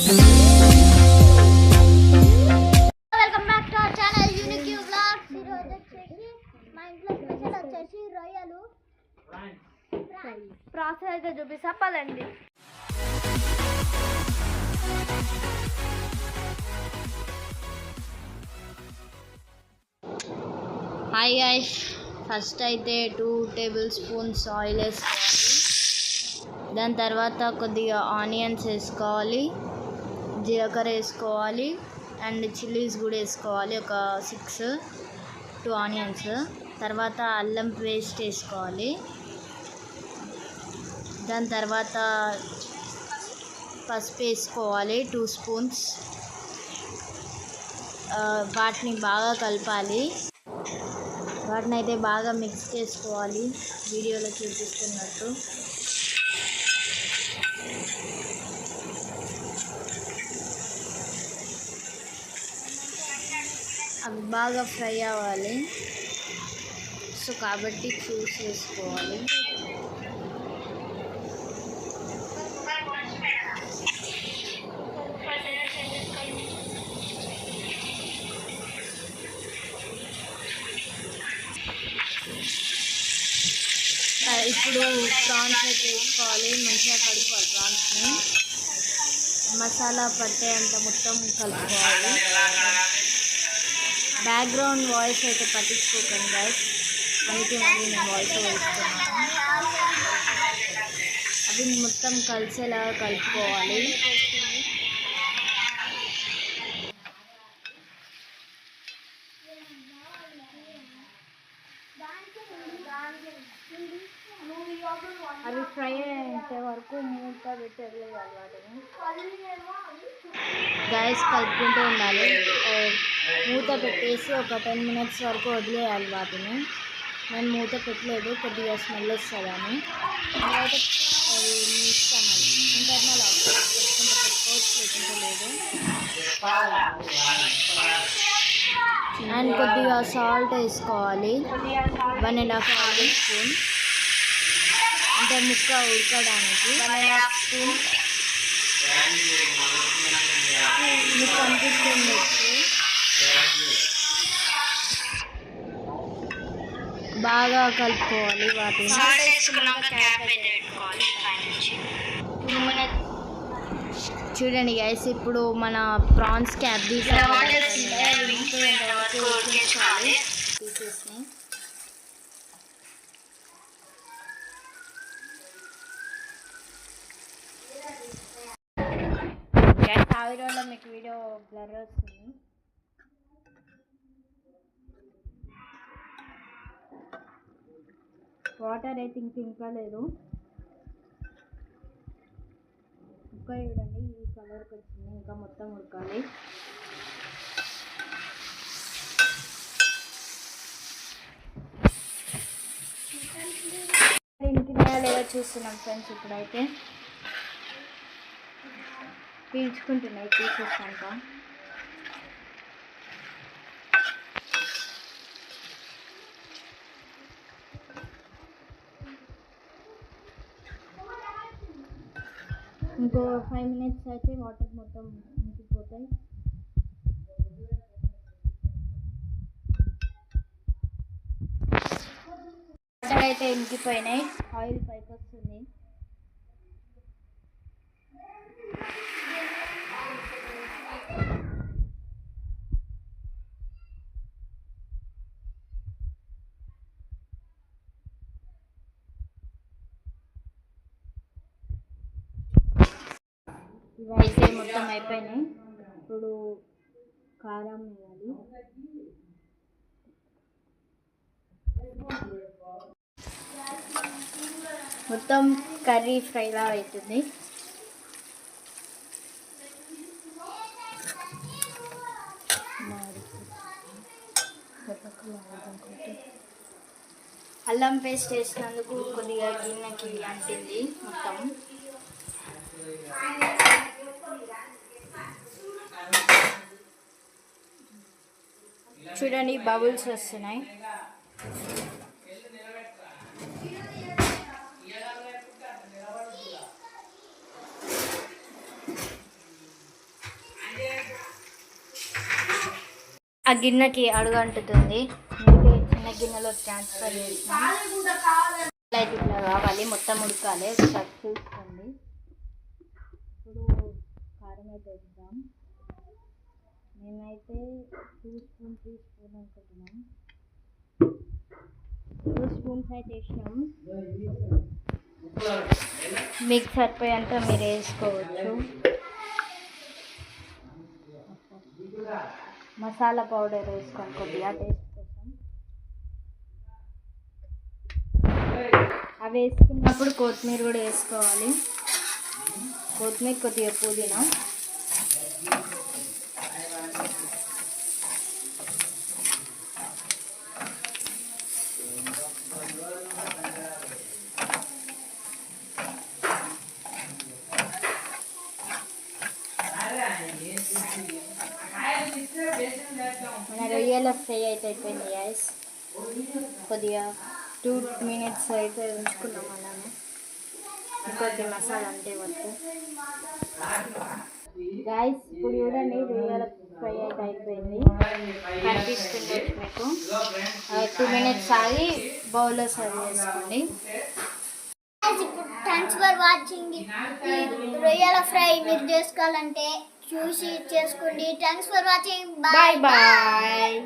Welcome back to our channel unique vlogs. ఈరోజు వచ్చేసి మా ఇంట్లో స్పెషల్ వచ్చేసి రొయ్యలు ప్రాసెస్ అయితే చూపిస్తా పదండి. హాయ్ గైస్, ఫస్ట్ అయితే 2 టేబుల్ స్పూన్స్ ఆయిల్ వేసుకోవాలి. దాని తర్వాత కొద్దిగా ఆనియన్స్ వేసుకోవాలి, జీలకర్ర వేసుకోవాలి అండ్ చిల్లీస్ కూడా వేసుకోవాలి. ఒక 2 ఆనియన్స్. తర్వాత అల్లం పేస్ట్ వేసుకోవాలి. దాని తర్వాత పసుపు వేసుకోవాలి 2 స్పూన్స్. వాటిని బాగా కలపాలి. వాటిని అయితే బాగా మిక్స్ చేసుకోవాలి వీడియోలో చూపిస్తున్నట్టు. అవి బాగా ఫ్రై అవ్వాలి. సో కాబట్టి చూస్ చేసుకోవాలి. ఇప్పుడు ప్రాన్స్ అయితే వేసుకోవాలి. మంచిగా కలుపుకోవాలి. ప్రాన్స్ని మసాలా పట్టేంత మొత్తం కలుపుకోవాలి. బ్యాక్గ్రౌండ్ వాయిస్ అయితే పట్టించుకోకండి గైస్, అందుకే మళ్ళీ నేను వాయిస్ వేస్తున్నాను. అవి మొత్తం కలిసేలాగా కలుపుకోవాలి. అవి ఫ్రై అయ్యేంత వరకు మూత పెట్టి వదిలేయాలి. వాటిని గ్యాస్ కలుపుకుంటూ ఉండాలి. మూత పెట్టేసి ఒక 10 మినిట్స్ వరకు వదిలేయాలి వాటిని. నేను మూత పెట్టలేదు, కొద్దిగా స్మెల్ వస్తుందని. తర్వాత అది మీ ఇష్టం, అది ఇంటర్నల్ పెట్టుకుంటే పెట్టుకోవచ్చు, లేకుంటే లేదు. అండ్ కొద్దిగా సాల్ట్ వేసుకోవాలి, 1.5 స్పూన్. అంటే ముక్క ఉడకడానికి 1.5 స్పూన్. మీకు కనిపిస్తుంది. బాగా కలుపుకోవాలి వాటిని. చూడండి గైస్, ఇప్పుడు మన ప్రాన్స్ క్యాప్ తీసేసి ఆవిరిలో మీకు వీడియో బ్లర్ వస్తుంది. వాటర్ అయితే ఇంకా లేదు. ముక్క చూడండి ఈ కలర్కి వచ్చింది. ఇంకా మొత్తం ఉడకాలి. ఇంకినాయా లేదా చూస్తున్నాం ఫ్రెండ్స్. ఇప్పుడైతే పీల్చుకుంటున్నాయి తీసేసాక. ఇంకో 5 మినిట్స్ అయితే వాటర్ మొత్తం ఇంకిపోతాయి. వాటర్ అయితే ఇంకిపోయినాయి, ఆయిల్ పైకి వస్తుంది. ఇవైతే మొత్తం అయిపోయినాయి. ఇప్పుడు కారం వేయాలి. మొత్తం కర్రీ ఫ్రైలా అవుతుంది. అల్లం పేస్ట్ వేసినందుకు కొద్దిగా గిన్నెకి అంటింది మొత్తం. చూడండి బబుల్స్ వస్తున్నాయి. ఆ గిన్నెకి అడుగు అంటుతుంది, అందుకే చిన్న గిన్నెలో ట్రాన్స్ఫర్ చేసినాం. అయితే ఇట్లా కావాలి, మొత్తం ఉడకాలి. ఒకసారి చూసుకోండి. ఇప్పుడు కారం అయితే వేద్దాం. మేమైతే 2 స్పూన్ 3 స్పూన్ అనుకుంటున్నాం. 2 స్పూన్స్ అయితే వేసినాం. మీకు సరిపోయేంత మీరు వేసుకోవచ్చు. మసాలా పౌడర్ వేసుకోండి కొద్దిగా టేస్ట్ కోసం. అవి వేసుకున్నప్పుడు కొత్తిమీర కూడా వేసుకోవాలి. కొత్తిమీర, కొద్దిగా పుదీనా. మన రొయ్యల ఫ్రై అయితే అయిపోయింది గైస్. కొద్దిగా 2 minutes అయితే ఉంచుకున్నాం అలానే. ఇంకొద్ది మసాలా అంటే వద్దు గైస్. ఇప్పుడు చూడండి, రొయ్యల ఫ్రై అయితే అయిపోయింది. కనిపిస్తుంది మీకు. 2 minutes ఆగి బౌల్లో సర్వ్ చేసుకోండి. Thanks for watching. రొయ్యల ఫ్రై మీరు చేసుకోవాలంటే చూసి చేసుకోండి. Thanks for watching. Bye bye.